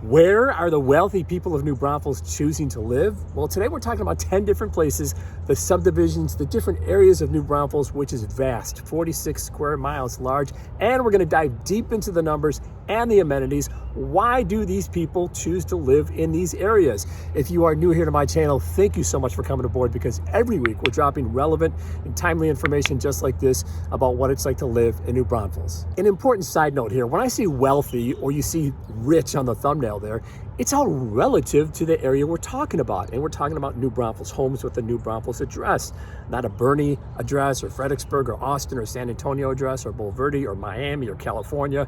Where are the wealthy people of New Braunfels choosing to live? Well, today we're talking about 10 different places, the subdivisions, the different areas of New Braunfels, which is vast, 46 square miles large, and we're going to dive deep into the numbers and the amenities. Why do these people choose to live in these areas? If you are new here to my channel, thank you so much for coming aboard, because every week we're dropping relevant and timely information just like this about what it's like to live in New Braunfels. An important side note here, when I say wealthy or you see rich on the thumbnail there, it's all relative to the area we're talking about. And we're talking about New Braunfels homes with a New Braunfels address, not a Bernie address or Fredericksburg or Austin or San Antonio address or Bulverde or Miami or California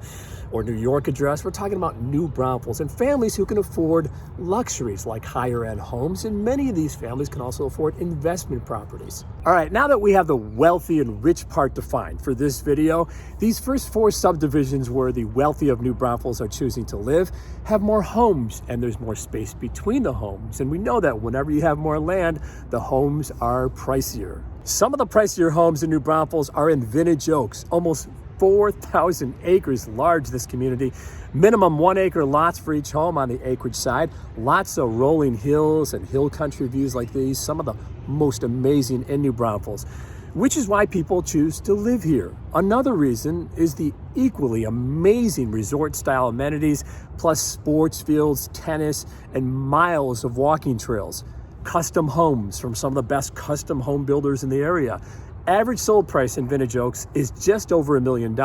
or New York address. We're talking about New Braunfels and families who can afford luxuries like higher end homes. And many of these families can also afford investment properties. All right, now that we have the wealthy and rich part defined for this video, these first 4 subdivisions where the wealthy of New Braunfels are choosing to live have more homes, and there's more space between the homes. And we know that whenever you have more land, the homes are pricier. Some of the pricier homes in New Braunfels are in Vintage Oaks, almost 4,000 acres large, this community. Minimum 1 acre lots for each home on the acreage side. Lots of rolling hills and hill country views like these, some of the most amazing in New Braunfels, which is why people choose to live here. Another reason is the equally amazing resort-style amenities, plus sports fields, tennis, and miles of walking trails. Custom homes from some of the best custom home builders in the area. Average sold price in Vintage Oaks is just over $1 million.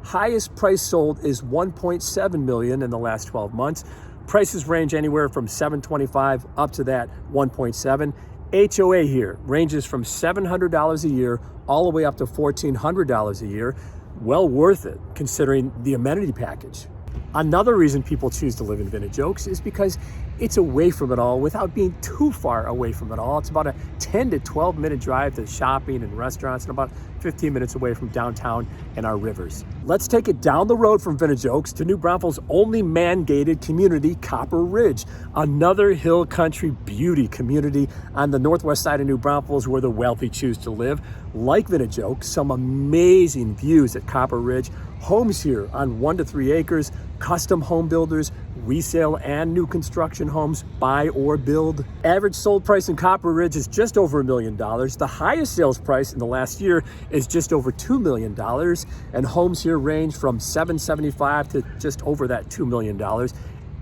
Highest price sold is $1.7 million in the last 12 months. Prices range anywhere from $725 up to that $1.7. HOA here ranges from $700 a year all the way up to $1,400 a year. Well worth it considering the amenity package. Another reason people choose to live in Vintage Oaks is because it's away from it all without being too far away from it all. It's about a 10 to 12 minute drive to shopping and restaurants and about 15 minutes away from downtown and our rivers. Let's take it down the road from Vintage Oaks to New Braunfels' only man-gated community, Copper Ridge, another hill country beauty community on the northwest side of New Braunfels where the wealthy choose to live. Like Vintage Oaks, some amazing views at Copper Ridge. Homes here on 1 to 3 acres, custom home builders, resale and new construction homes, buy or build. Average sold price in Copper Ridge is just over $1 million. The highest sales price in the last year is just over $2 million. And homes here range from $775,000 to just over that $2 million.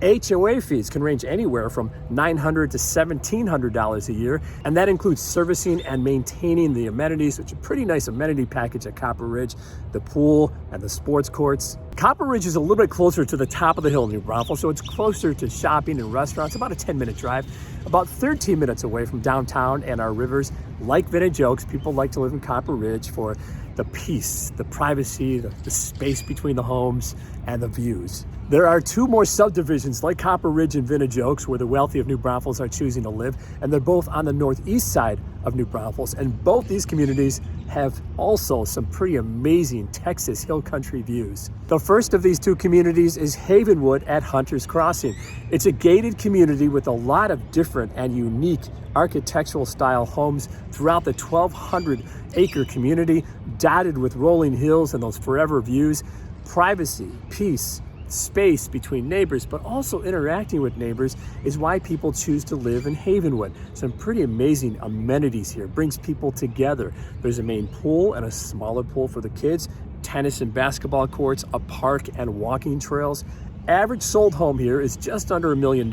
HOA fees can range anywhere from $900 to $1,700 a year, and that includes servicing and maintaining the amenities, which is a pretty nice amenity package at Copper Ridge, the pool and the sports courts. Copper Ridge is a little bit closer to the top of the hill in New Braunfels, so it's closer to shopping and restaurants, about a 10-minute drive, about 13 minutes away from downtown and our rivers. Like Vintage Oaks, people like to live in Copper Ridge for the peace, the privacy, the space between the homes, and the views. There are 2 more subdivisions like Copper Ridge and Vintage Oaks where the wealthy of New Braunfels are choosing to live, and they're both on the northeast side of New Braunfels, and both these communities have also some pretty amazing Texas hill country views. The first of these 2 communities is Havenwood at Hunter's Crossing. It's a gated community with a lot of different and unique architectural style homes throughout the 1,200 acre community, dotted with rolling hills and those forever views. Privacy, peace, space between neighbors, but also interacting with neighbors is why people choose to live in Havenwood. Some pretty amazing amenities here, brings people together. There's a main pool and a smaller pool for the kids, tennis and basketball courts, a park and walking trails. Average sold home here is just under $1 million,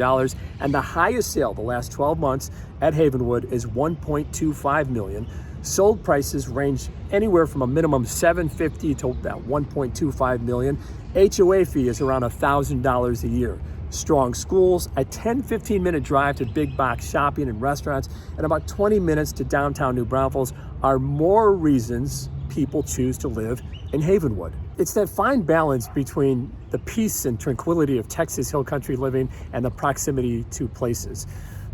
and the highest sale the last 12 months at Havenwood is $1.25 million. Sold prices range anywhere from a minimum $750,000 to about $1.25 million. HOA fee is around $1,000 a year. Strong schools, a 10-15 minute drive to big box shopping and restaurants, and about 20 minutes to downtown New Braunfels are more reasons people choose to live in Havenwood. It's that fine balance between the peace and tranquility of Texas hill country living and the proximity to places.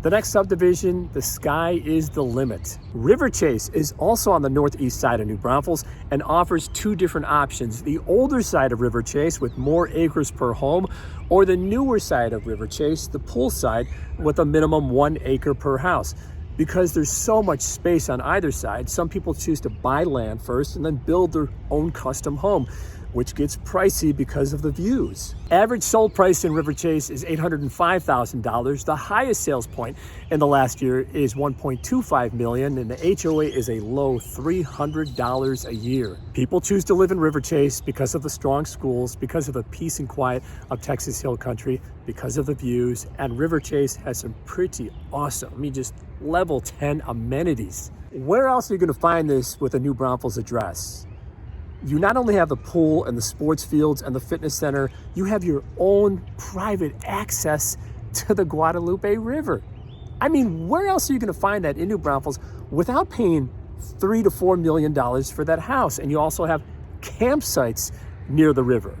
The next subdivision, the sky is the limit. River Chase is also on the northeast side of New Braunfels and offers 2 different options. The older side of River Chase with more acres per home, or the newer side of River Chase, the pool side, with a minimum 1 acre per house. Because there's so much space on either side, some people choose to buy land first and then build their own custom home. which gets pricey because of the views. Average sold price in River Chase is $805,000. The highest sales point in the last year is $1.25 million, and the HOA is a low $300 a year. People choose to live in River Chase because of the strong schools, because of the peace and quiet of Texas Hill Country, because of the views, and River Chase has some pretty awesome, just level 10 amenities. Where else are you going to find this with a New Braunfels address? You not only have the pool and the sports fields and the fitness center, you have your own private access to the Guadalupe River. Where else are you going to find that in New Braunfels without paying $3 to $4 million for that house? And you also have campsites near the river.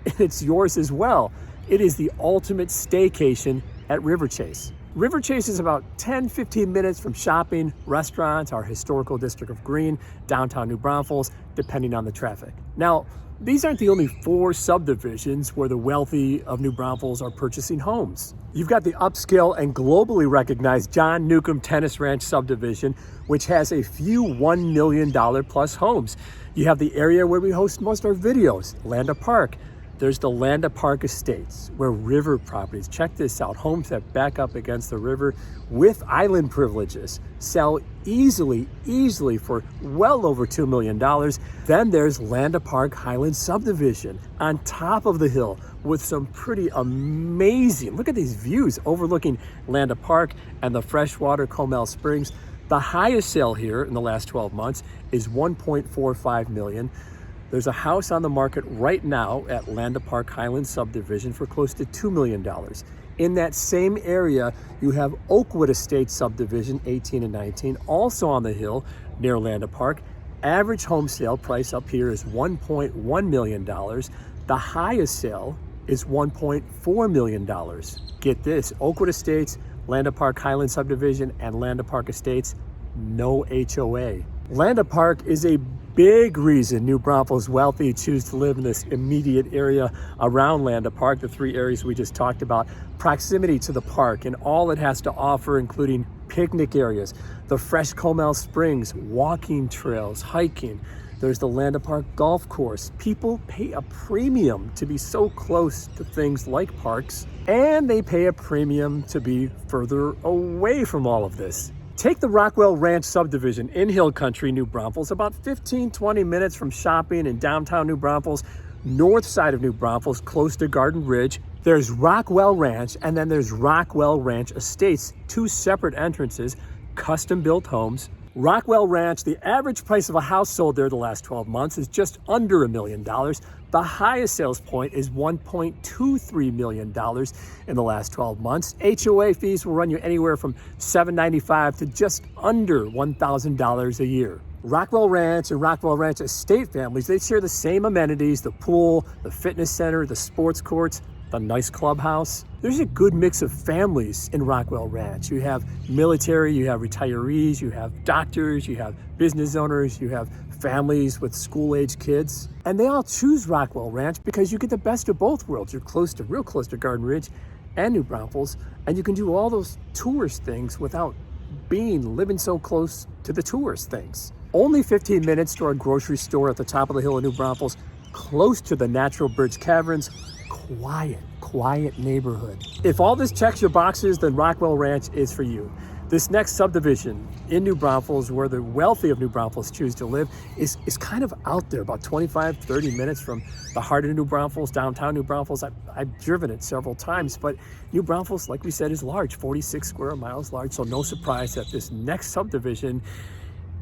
It's yours as well. It is the ultimate staycation at River Chase. River Chase is about 10-15 minutes from shopping, restaurants, our historical district of Green, downtown New Braunfels, depending on the traffic. Now, these aren't the only 4 subdivisions where the wealthy of New Braunfels are purchasing homes. You've got the upscale and globally recognized John Newcomb Tennis Ranch subdivision, which has a few $1 million plus homes. You have the area where we host most of our videos, Landa Park. There's the Landa Park Estates, where river properties, check this out, homes that back up against the river with island privileges, sell easily for well over $2 million. Then there's Landa Park Highland Subdivision on top of the hill with some pretty amazing, look at these views overlooking Landa Park and the freshwater Comel Springs. The highest sale here in the last 12 months is $1.45 million. There's a house on the market right now at Landa Park Highland Subdivision for close to $2 million. In that same area, you have Oakwood Estates Subdivision 18 and 19, also on the hill near Landa Park. Average home sale price up here is $1.1 million. The highest sale is $1.4 million. Get this, Oakwood Estates, Landa Park Highland Subdivision, and Landa Park Estates, no HOA. Landa Park is a big reason New Braunfels wealthy choose to live in this immediate area around Landa Park, the 3 areas we just talked about. Proximity to the park and all it has to offer, including picnic areas, the fresh Comel Springs, walking trails, hiking. There's the Landa Park golf course. People pay a premium to be so close to things like parks, and they pay a premium to be further away from all of this. Take the Rockwell Ranch subdivision in Hill Country, New Braunfels, about 15-20 minutes from shopping in downtown New Braunfels, north side of New Braunfels, close to Garden Ridge. There's Rockwell Ranch, and then there's Rockwell Ranch Estates, 2 separate entrances, custom-built homes. Rockwell Ranch, the average price of a house sold there the last 12 months is just under $1 million. The highest sales point is $1.23 million in the last 12 months. HOA fees will run you anywhere from $795 to just under $1,000 a year. Rockwell Ranch and Rockwell Ranch Estate families, they share the same amenities, the pool, the fitness center, the sports courts, the nice clubhouse. There's a good mix of families in Rockwell Ranch. You have military, you have retirees, you have doctors, you have business owners, you have families with school-age kids. And they all choose Rockwell Ranch because you get the best of both worlds. You're real close to Garden Ridge and New Braunfels, and you can do all those tourist things without living so close to the tourist things. Only 15 minutes to our grocery store at the top of the hill in New Braunfels, close to the Natural Bridge Caverns. Quiet neighborhood. If all this checks your boxes, then Rockwell Ranch is for you. This next subdivision in New Braunfels, where the wealthy of New Braunfels choose to live, is kind of out there, about 25-30 minutes from the heart of New Braunfels, downtown New Braunfels. I've driven it several times, but New Braunfels, like we said, is large, 46 square miles large, so no surprise that this next subdivision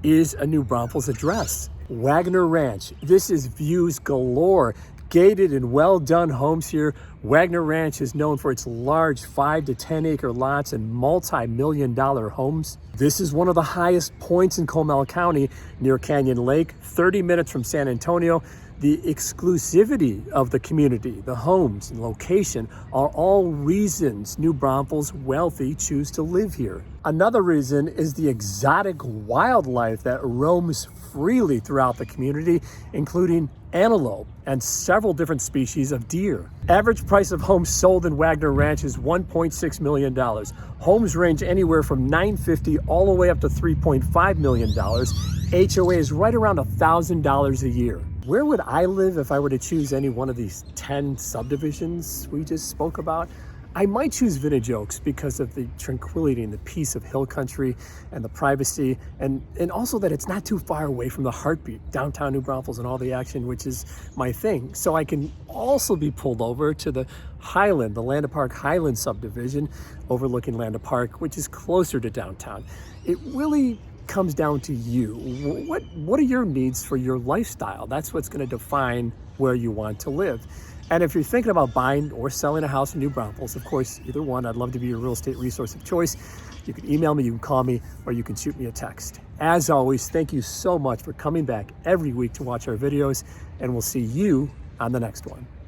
is a New Braunfels address. Wagner Ranch. This is views galore. Gated and well done homes here. Wagner Ranch is known for its large 5 to 10 acre lots and multi-million-dollar homes. This is one of the highest points in Comel County near Canyon Lake, 30 minutes from San Antonio. The exclusivity of the community, the homes and location are all reasons New Braunfels wealthy choose to live here. Another reason is the exotic wildlife that roams freely throughout the community, including antelope and several different species of deer. Average price of homes sold in Wagner Ranch is $1.6 million. Homes range anywhere from $950 all the way up to $3.5 million. HOA is right around $1,000 a year. where would I live if I were to choose any one of these 10 subdivisions we just spoke about? I might choose Vintage Oaks because of the tranquility and the peace of hill country and the privacy, and also that it's not too far away from the heartbeat, downtown New Braunfels and all the action, which is my thing. So I can also be pulled over to the Highland, the Landa Park Highland subdivision overlooking Landa Park, which is closer to downtown. It really comes down to you. What are your needs for your lifestyle? That's what's going to define where you want to live. And if you're thinking about buying or selling a house in New Braunfels, of course, either one, I'd love to be your real estate resource of choice. You can email me, you can call me, or you can shoot me a text. As always, thank you so much for coming back every week to watch our videos, and we'll see you on the next one.